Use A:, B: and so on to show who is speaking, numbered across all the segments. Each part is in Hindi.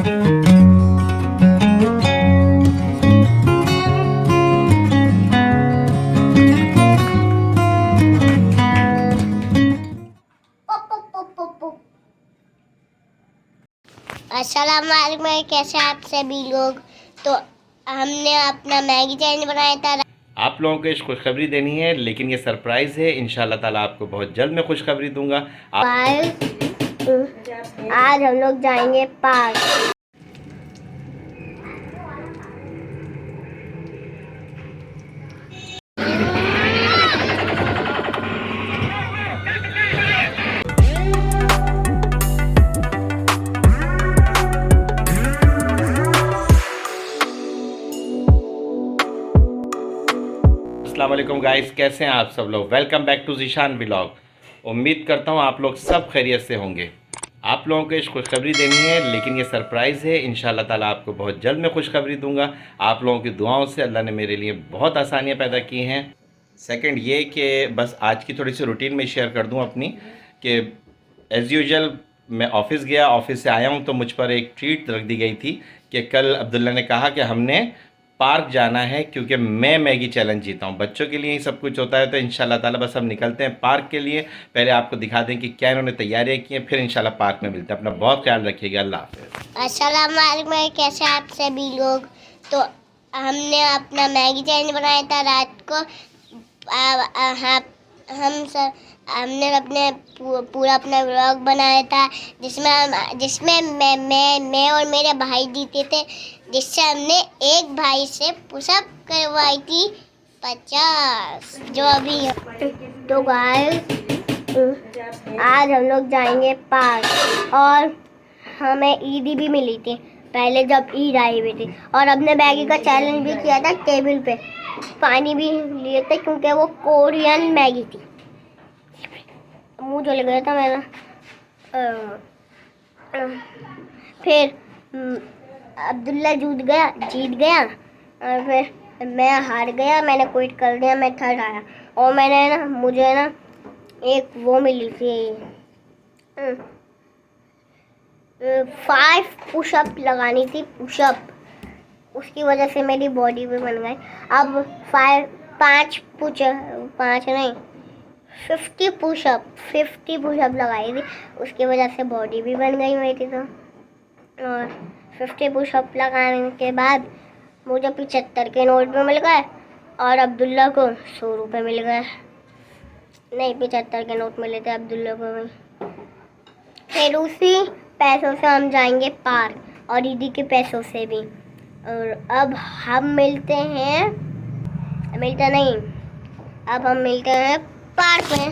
A: अस्सलाम वालेकुम, कैसे आप सभी लोग। तो हमने अपना मैगी चैलेंज बनाया था।
B: आप लोगों को इस खुशखबरी देनी है, लेकिन ये सरप्राइज़ है। इंशाल्लाह ताला आपको बहुत जल्द मैं खुशखबरी दूंगा।
A: आज हम लोग जाएंगे पार्क।
B: अस्सलाम वालेकुम गाइस, कैसे हैं आप सब लोग। Welcome back to Zeeshan vlog. उम्मीद करता हूँ आप लोग सब खैरियत से होंगे। आप लोगों को इस खुशखबरी देनी है, लेकिन ये सरप्राइज़ है। इंशाल्लाह ताला आपको बहुत जल्द मैं खुशखबरी दूंगा। आप लोगों की दुआओं से अल्लाह ने मेरे लिए बहुत आसानियाँ पैदा की हैं। सेकंड ये कि बस आज की थोड़ी सी रूटीन में शेयर कर दूँ अपनी, कि एज़ यूजुअल मैं ऑफ़िस गया, ऑफ़िस से आया हूँ तो मुझ पर एक ट्रीट रख दी गई थी कि कल अब्दुल्ला ने कहा कि हमने पार्क जाना है, क्योंकि मैं मैगी चैलेंज जीता हूँ। बच्चों के लिए ही सब कुछ होता है। तो इंशाल्लाह ताला बस हम निकलते हैं पार्क के लिए। पहले आपको दिखा दें कि क्या इन्होंने तैयारियाँ की हैं, फिर इंशाल्लाह पार्क में मिलते हैं। अपना बहुत ख्याल रखिएगा। अल्लाह हाफ़िज़।
A: अस्सलाम वालेकुम, कैसे आप सभी लोग। तो हमने अपना मैगी चैलेंज बनाया था रात को। हमने अपने पूरा अपना व्लॉग बनाया था, जिसमें मैं और मेरे भाई जीते थे, जिससे हमने एक भाई से पुशअप करवाई थी 50, जो अभी। तो गाइस, आज हम लोग जाएंगे पार्क, और हमें ईदी भी मिली थी पहले जब ईद आई हुई थी। और हमने मैगी का चैलेंज भी किया था टेबल पे। पानी भी लिए थे क्योंकि वो कोरियन मैगी थी। मुंह जल गया था मेरा। फिर अब्दुल्ला जीत गया, और फिर मैं हार गया। मैंने क्विट कर दिया, मैं थर्ड आया। और मुझे ना एक वो मिली थी, 5 पुशअप लगानी थी, पुशअप। उसकी वजह से मेरी बॉडी भी बन गई। अब 50 पुशअप लगाई थी, उसकी वजह से बॉडी भी बन गई मेरी। तो और 50 पुशअप लगाने के बाद मुझे 75 के नोट में मिल गए, और अब्दुल्ला को 100 रुपये मिल गए। नहीं, 75 के नोट मिले थे अब्दुल्ला को भी। फिर उसी पैसों से हम जाएंगे पार्क, और ईदी के पैसों से भी। और अब हम मिलते हैं पार्क में।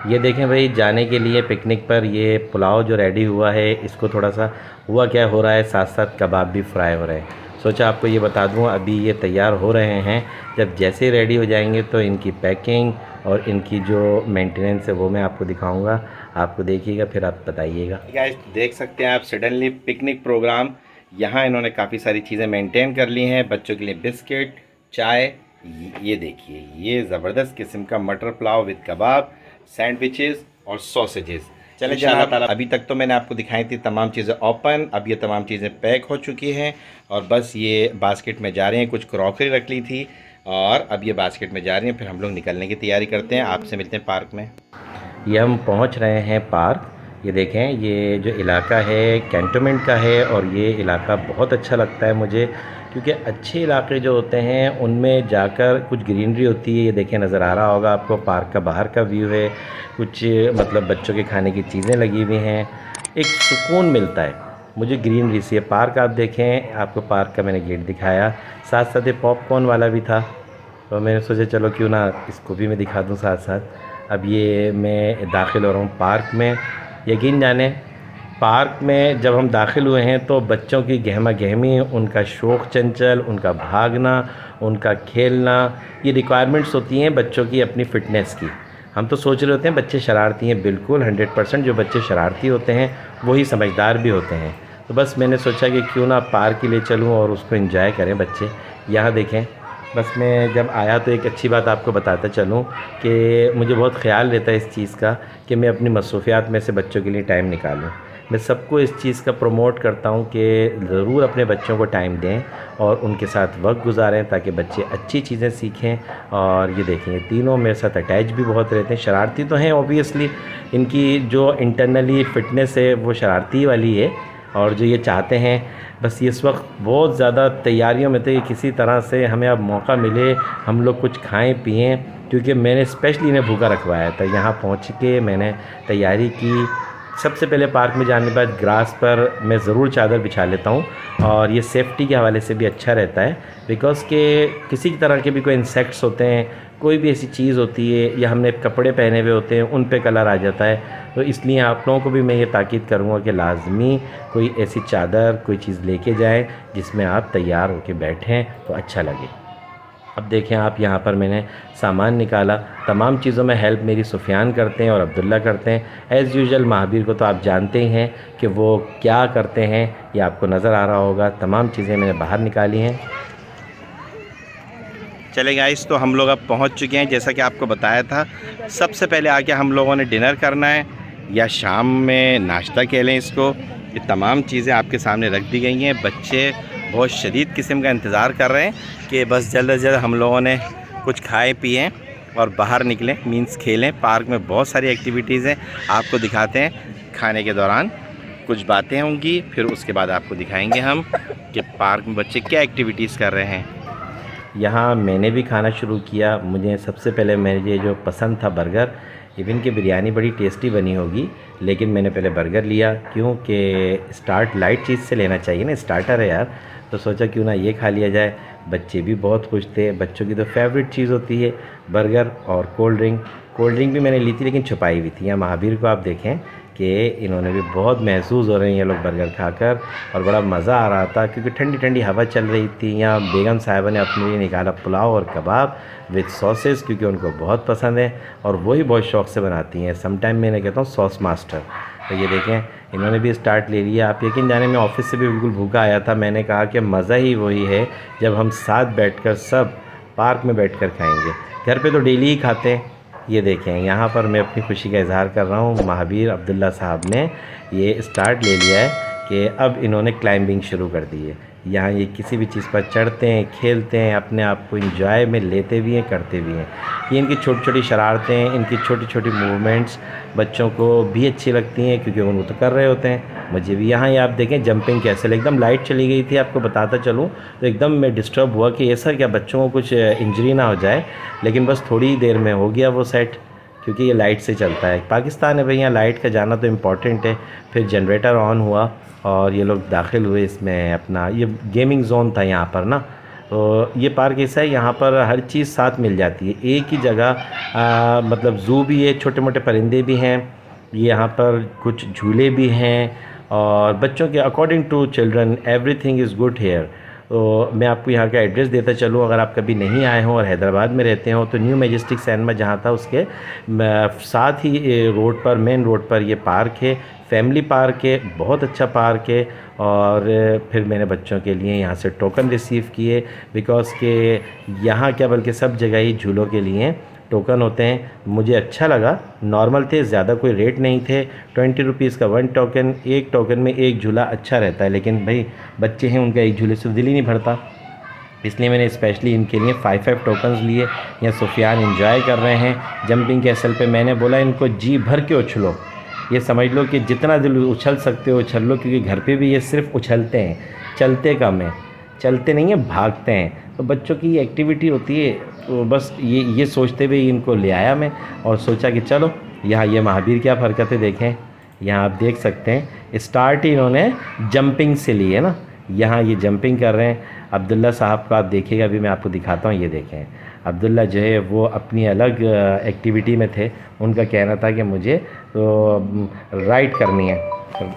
B: ये देखें भाई, जाने के लिए पिकनिक पर ये पुलाव जो रेडी हुआ है, इसको थोड़ा सा हुआ क्या हो रहा है, साथ साथ कबाब भी फ्राई हो रहे हैं। सोचा आपको ये बता दूं, अभी ये तैयार हो रहे हैं। जब जैसे ही रेडी हो जाएंगे तो इनकी पैकिंग और इनकी जो मेंटेनेंस है वो मैं आपको दिखाऊंगा। आपको देखिएगा, फिर आप बताइएगा। गाइस, देख सकते हैं आप, सडनली पिकनिक प्रोग्राम। यहाँ इन्होंने काफ़ी सारी चीज़ें मेंटेन कर ली हैं। बच्चों के लिए बिस्किट, चाय, ये देखिए, ये ज़बरदस्त किस्म का मटर पुलाव विद कबाब, सैंडविचेस और सॉसेजेस। चले जनाब, अभी तक तो मैंने आपको दिखाई थी तमाम चीज़ें ओपन। अब ये तमाम चीज़ें पैक हो चुकी हैं, और बस ये बास्केट में जा रही हैं। कुछ क्रॉकरी रख ली थी, और अब ये बास्केट में जा रही हैं। फिर हम लोग निकलने की तैयारी करते हैं। आपसे मिलते हैं पार्क में। ये हम पहुंच रहे हैं पार्क। ये देखें, ये जो इलाका है कैंटोनमेंट का है, और ये इलाका बहुत अच्छा लगता है मुझे, क्योंकि अच्छे इलाके जो होते हैं उनमें जाकर कुछ ग्रीनरी होती है। ये देखें, नज़र आ रहा होगा आपको, पार्क का बाहर का व्यू है। कुछ मतलब बच्चों के खाने की चीज़ें लगी हुई हैं। एक सुकून मिलता है मुझे ग्रीनरी से। पार्क आप देखें, आपको पार्क का मैंने गेट दिखाया, साथ साथ ये पॉपकॉर्न वाला भी था। तो मैंने सोचा चलो क्यों ना इसको भी मैं दिखा दूँ साथ साथ। अब ये मैं दाखिल हो रहा हूँ पार्क में। यकीन जाने, पार्क में जब हम दाखिल हुए हैं तो बच्चों की गहमा गहमी, उनका शौक़ चंचल, उनका भागना, उनका खेलना, ये रिक्वायरमेंट्स होती हैं बच्चों की अपनी फ़िटनेस की। हम तो सोच रहे होते हैं बच्चे शरारती हैं, बिल्कुल 100% जो बच्चे शरारती होते हैं वही समझदार भी होते हैं। तो बस मैंने सोचा कि क्यों ना पार्क के लिए चलूँ और उसको एंजॉय करें बच्चे। यहाँ देखें, बस मैं जब आया तो एक अच्छी बात आपको बताता चलूँ कि मुझे बहुत ख़्याल रहता है इस चीज़ का कि मैं अपनी मसरूफ़ियात में से बच्चों के लिए टाइम निकालूँ। मैं सबको इस चीज़ का प्रमोट करता हूँ कि ज़रूर अपने बच्चों को टाइम दें और उनके साथ वक्त गुजारें ताकि बच्चे अच्छी चीज़ें सीखें। और ये देखें, ये तीनों मेरे साथ अटैच भी बहुत रहते हैं। शरारती तो हैं ऑब्वियसली, इनकी जो इंटरनली फ़िटनेस है वो शरारती वाली है, और जो ये चाहते हैं बस ये इस वक्त बहुत ज़्यादा तैयारियों में थे कि किसी तरह से हमें अब मौका मिले हम लोग कुछ खाएं पिएं, क्योंकि मैंने स्पेशली इन्हें भूखा रखवाया था। यहाँ पहुँच के मैंने तैयारी की। सबसे पहले पार्क में जाने के बाद ग्रास पर मैं ज़रूर चादर बिछा लेता हूँ, और ये सेफ्टी के हवाले से भी अच्छा रहता है, बिकॉज़ के किसी तरह के भी कोई इंसेक्ट्स होते हैं, कोई भी ऐसी चीज़ होती है, या हमने कपड़े पहने हुए होते हैं उन पे कलर आ जाता है। तो इसलिए आप लोगों को भी मैं ये ताकीद करूँगा कि लाजमी कोई ऐसी चादर कोई चीज़ लेके जाएं जिसमें आप तैयार होके बैठें तो अच्छा लगे। अब देखें आप, यहाँ पर मैंने सामान निकाला। तमाम चीज़ों में हेल्प मेरी सुफियान करते हैं और अब्दुल्ला करते हैं। एज़ यूजुअल महावीर को तो आप जानते ही हैं कि वो क्या करते हैं, ये आपको नज़र आ रहा होगा। तमाम चीज़ें मैंने बाहर निकाली हैं। चले गाइस, तो हम लोग अब पहुंच चुके हैं। जैसा कि आपको बताया था, सबसे पहले आके हम लोगों ने डिनर करना है या शाम में नाश्ता कह लें इसको। ये तमाम चीज़ें आपके सामने रख दी गई हैं। बच्चे बहुत शदीद किस्म का इंतज़ार कर रहे हैं कि बस जल्द से जल्द हम लोगों ने कुछ खाए पिए और बाहर निकलें, मीन्स खेलें। पार्क में बहुत सारी एक्टिविटीज़ हैं, आपको दिखाते हैं। खाने के दौरान कुछ बातें होंगी, फिर उसके बाद आपको दिखाएंगे हम कि पार्क में बच्चे क्या एक्टिविटीज़ कर रहे हैं। यहाँ मैंने भी खाना शुरू किया। मुझे सबसे पहले मेरे जो पसंद था बर्गर। इवन की बिरयानी बड़ी टेस्टी बनी होगी, लेकिन मैंने पहले बर्गर लिया, क्योंकि स्टार्ट लाइट चीज़ से लेना चाहिए ना, स्टार्टर है यार। तो सोचा क्यों ना ये खा लिया जाए। बच्चे भी बहुत खुश थे। बच्चों की तो फेवरेट चीज़ होती है बर्गर और कोल्ड ड्रिंक। कोल्ड ड्रिंक भी मैंने ली थी, लेकिन छुपाई हुई थी। यहाँ महावीर को आप देखें कि इन्होंने भी बहुत महसूस हो रहे हैं ये लोग बर्गर खाकर, और बड़ा मज़ा आ रहा था क्योंकि ठंडी ठंडी हवा चल रही थी। यहाँ बेगम साहिबा ने अपने लिए निकाला पुलाव और कबाब विद सॉसेस, क्योंकि उनको बहुत पसंद है और वही बहुत शौक़ से बनाती हैं। समटाइम मैंने कहता हूँ सॉस मास्टर। तो ये देखें, इन्होंने भी स्टार्ट ले लिया। आप यकीन जाने, मैं ऑफिस से भी बिल्कुल भूखा आया था। मैंने कहा कि मज़ा ही वही है जब हम साथ बैठकर सब पार्क में बैठकर खाएंगे। घर पे तो डेली ही खाते हैं। ये देखें, यहाँ पर मैं अपनी खुशी का इजहार कर रहा हूँ। महावीर अब्दुल्ला साहब ने ये स्टार्ट ले लिया है कि अब इन्होंने क्लाइंबिंग शुरू कर दी है। यहाँ ये किसी भी चीज़ पर चढ़ते हैं, खेलते हैं, अपने आप को इंजॉय में लेते भी हैं, करते भी हैं। ये इनकी छोटी छोटी शरारतें, इनकी छोटी छोटी मूवमेंट्स बच्चों को भी अच्छी लगती हैं, क्योंकि वो तो कर रहे होते हैं। मुझे भी यहाँ ये आप देखें जंपिंग कैसे, एकदम लाइट चली गई थी, आपको बताता चलूँ तो एकदम मैं डिस्टर्ब हुआ कि ऐसा क्या बच्चों को कुछ इंजरी ना हो जाए, लेकिन बस थोड़ी ही देर में हो गया वो सेट, क्योंकि ये लाइट से चलता है। पाकिस्तान है भाई, यहाँ लाइट का जाना तो इम्पॉर्टेंट है। फिर जनरेटर ऑन हुआ और ये लोग दाखिल हुए इसमें। अपना ये गेमिंग जोन था यहाँ पर ना। तो ये पार्क ऐसा है, यहाँ पर हर चीज़ साथ मिल जाती है एक ही जगह। मतलब ज़ू भी है, छोटे मोटे परिंदे भी हैं, ये यहाँ पर कुछ झूले भी हैं, और बच्चों के according to children everything is good here. तो मैं आपको यहाँ का एड्रेस देता चलूँ, अगर आप कभी नहीं आए हों और हैदराबाद में रहते हो तो न्यू मैजेस्टिक सिनेमा जहाँ था उसके साथ ही रोड पर, मेन रोड पर ये पार्क है। फैमिली पार्क है, बहुत अच्छा पार्क है। और फिर मैंने बच्चों के लिए यहाँ से टोकन रिसीव किए, बिकॉज़ के यहाँ क्या बल्कि सब जगह ही झूलों के लिए टोकन होते हैं। मुझे अच्छा लगा, नॉर्मल थे, ज़्यादा कोई रेट नहीं थे। 20 रुपीज़ का 1 टोकन, एक टोकन में एक झूला अच्छा रहता है, लेकिन भाई बच्चे हैं, उनका एक झूले से दिल ही नहीं भरता, इसलिए मैंने स्पेशली इनके लिए 5 टोकन्स लिए। यहाँ सुफियान एंजॉय कर रहे हैं जंपिंग कैसल पे। मैंने बोला इनको जी भर के उछलो, ये समझ लो कि जितना दिल उछल सकते हो उछल लो, क्योंकि घर पे भी ये सिर्फ उछलते हैं, चलते कम है, चलते नहीं हैं, भागते हैं। तो बच्चों की एक्टिविटी होती है, तो बस ये सोचते हुए इनको ले आया मैं, और सोचा कि चलो यहाँ ये महावीर क्या हरकतें देखें। यहाँ आप देख सकते हैं स्टार्ट ही इन्होंने जंपिंग से ली है ना, यहाँ ये जंपिंग कर रहे हैं। अब्दुल्ला साहब को आप देखिएगा, अभी मैं आपको दिखाता हूँ। ये देखें, अब्दुल्ला जो है वो अपनी अलग एक्टिविटी में थे। उनका कहना था कि मुझे तो राइड करनी है,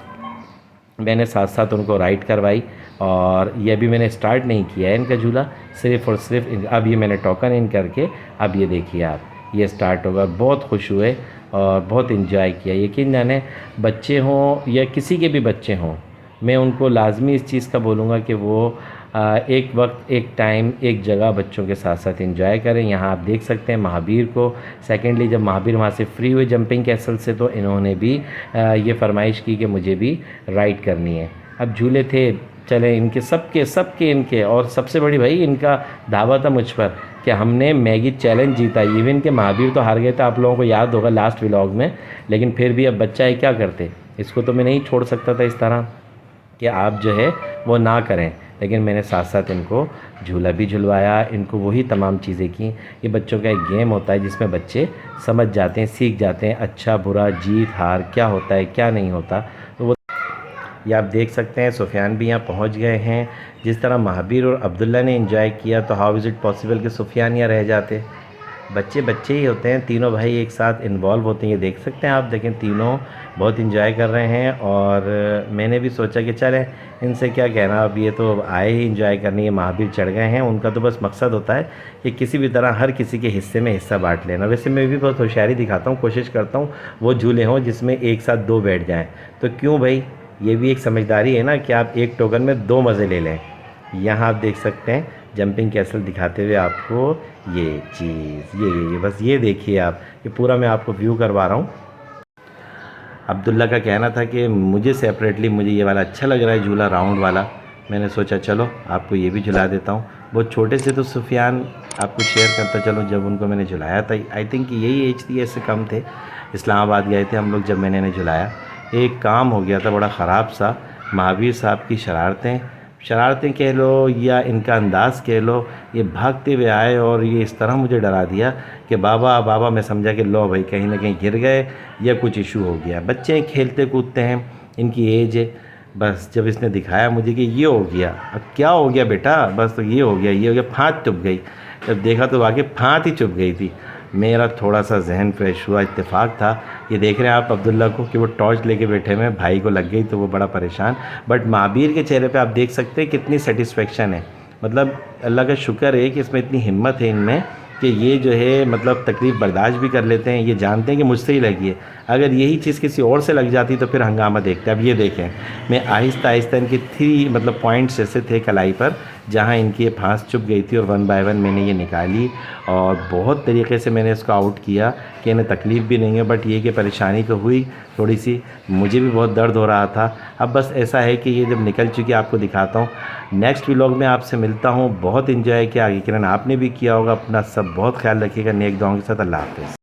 B: मैंने साथ साथ उनको राइड करवाई। और ये अभी मैंने स्टार्ट नहीं किया है इनका झूला, सिर्फ़ और सिर्फ अब ये मैंने टोकन इन करके, अब ये देखिए आप, ये स्टार्ट होगा। बहुत खुश हुए और बहुत इन्जॉय किया। यकीन जाने बच्चे हों या किसी के भी बच्चे हों, मैं उनको लाजमी इस चीज़ का बोलूँगा कि वो एक वक्त, एक टाइम, एक जगह बच्चों के साथ साथ एंजॉय करें। यहाँ आप देख सकते हैं महावीर को। सेकेंडली जब महावीर वहाँ से फ्री हुए जंपिंग कैसल से, तो इन्होंने भी ये फरमाइश की कि मुझे भी राइड करनी है। अब झूले थे, चले इनके सबके इनके, और सबसे बड़ी भाई इनका दावा था मुझ पर कि हमने मैगी चैलेंज जीता। इवन के महावीर तो हार गए थे, आप लोगों को याद होगा लास्ट व्लॉग में, लेकिन फिर भी अब बच्चा है, क्या करते, इसको तो मैं नहीं छोड़ सकता था इस तरह कि आप जो है वो ना करें। लेकिन मैंने साथ साथ इनको झूला भी झुलवाया, इनको वही तमाम चीज़ें की। ये बच्चों का एक गेम होता है जिसमें बच्चे समझ जाते हैं, सीख जाते हैं, अच्छा बुरा, जीत हार क्या होता है क्या नहीं होता। तो वो ये आप देख सकते हैं सुफियान भी यहाँ पहुँच गए हैं। जिस तरह महावीर और अब्दुल्ला ने एंजॉय किया, तो हाउ इज़ इट पॉसिबल कि सुफियान यहाँ रह जाते। बच्चे बच्चे ही होते हैं, तीनों भाई एक साथ इन्वॉल्व होते हैं। ये देख सकते हैं आप, देखें तीनों बहुत इंजॉय कर रहे हैं। और मैंने भी सोचा कि चलें इनसे क्या कहना, अब ये तो आए ही इंजॉय करने, ये महावीर चढ़ गए हैं। उनका तो बस मकसद होता है कि किसी भी तरह हर किसी के हिस्से में हिस्सा बांट लेना। वैसे मैं भी बहुत होशियारी दिखाता हूँ, कोशिश करता हूँ वो झूले हों जिसमें एक साथ दो बैठ जाएँ। तो क्यों भाई, ये भी एक समझदारी है ना कि आप एक टोकन में दो मज़े ले लें। यहाँ आप देख सकते हैं जंपिंग कैसल दिखाते हुए आपको ये चीज़, ये बस ये देखिए आप, ये पूरा मैं आपको व्यू करवा रहा हूँ। अब्दुल्ला का कहना था कि मुझे सेपरेटली मुझे ये वाला अच्छा लग रहा है झूला, राउंड वाला। मैंने सोचा चलो आपको ये भी झुला देता हूँ। बहुत छोटे से तो सुफियान आपको शेयर करता चलो, जब उनको मैंने झुलाया था, आई थिंक यही एज थी, ऐसे कम थे, इस्लामाबाद गए थे हम लोग जब मैंने इन्हें झुलाया। एक काम हो गया था बड़ा ख़राब सा, महावीर साहब की शरारतें कह लो या इनका अंदाज़ कह लो, ये भागते हुए आए और ये इस तरह मुझे डरा दिया कि बाबा मैं समझा कि लो भाई कहीं ना कहीं गिर गए या कुछ इशू हो गया। बच्चे खेलते कूदते हैं, इनकी एज है। बस जब इसने दिखाया मुझे कि ये हो गया, अब क्या हो गया बेटा, बस तो ये हो गया, फाँत चुभ गई। जब देखा तो वाकई फाँत ही चुभ गई थी। मेरा थोड़ा सा जहन फ्रेश हुआ, इत्तेफाक था। ये देख रहे हैं आप अब्दुल्ला को कि वो टॉर्च लेके बैठे हुए हैं, भाई को लग गई तो वो बड़ा परेशान। बट महावीर के चेहरे पे आप देख सकते हैं कितनी सेटिस्फेक्शन है। मतलब अल्लाह का शुक्र है कि इसमें इतनी हिम्मत है इनमें कि ये जो है मतलब तकलीफ़ बर्दाश्त भी कर लेते हैं। ये जानते हैं कि मुझसे ही लगी है, अगर यही चीज़ किसी और से लग जाती तो फिर हंगामा देखते। अब ये देखें, मैं आहिस्ता इनके 3 मतलब पॉइंट्स ऐसे थे कलाई पर जहाँ इनकी ये फांस चुभ गई थी, और 1 बाय 1 मैंने ये निकाली और बहुत तरीके से मैंने इसको आउट किया कि इन्हें तकलीफ़ भी नहीं है। बट ये कि परेशानी तो हुई थोड़ी सी, मुझे भी बहुत दर्द हो रहा था। अब बस ऐसा है कि ये जब निकल चुकी आपको दिखाता हूँ। नेक्स्ट व्लॉग में आपसे मिलता हूँ। बहुत इन्जॉय किया, आगे किरण आपने भी किया होगा। अपना सब बहुत ख्याल रखिएगा। नेक दुआओं के साथ, अल्लाह हाफ़िज़।